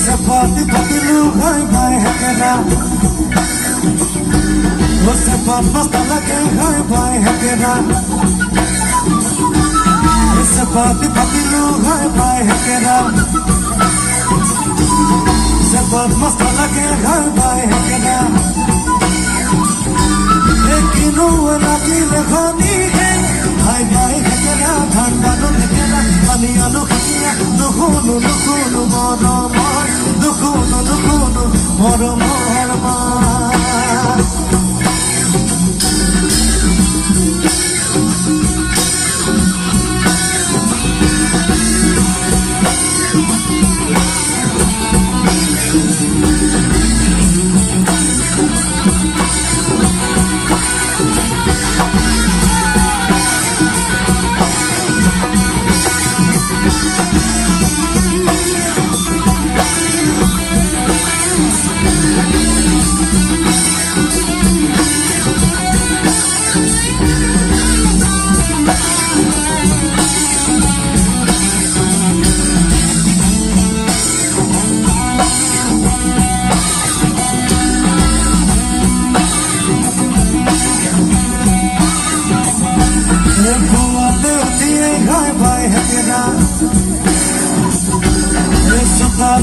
Sapati patilu hai bhai hakena wo sapat mast lage hai bhai hakena sapati patilu hai bhai hakena sapat mast lage hai bhai hakena ekinu lagi lekhoni hai bhai hakena thanda no hakena ani anu hakena nukhunu nukhunu mono Nukhunu nukhunu moro morma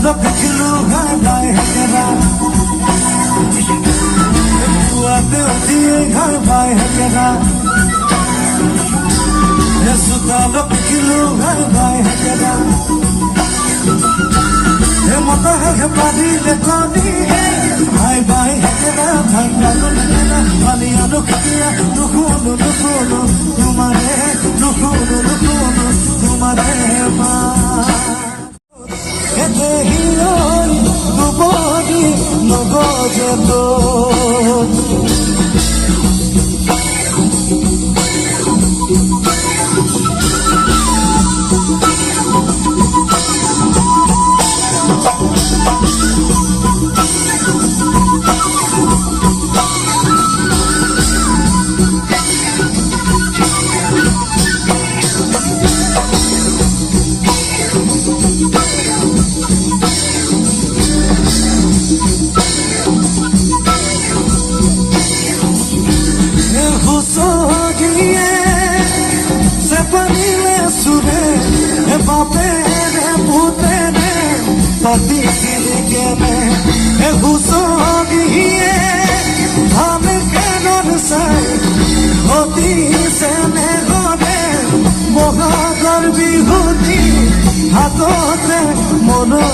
Look at you, look high hakera. You are building high hakera. Yes, look at you, look high hakera. Hey, mata hai badi le koni high bhai hakera. Thanga no hakera. Ani anu kiya nukhunu nukhunu tumare nukhunu nukhunu tumare ma. Nobody, Pati ke me husogi ham ke non sai hoti se me gone moha garbi hoti hatote mono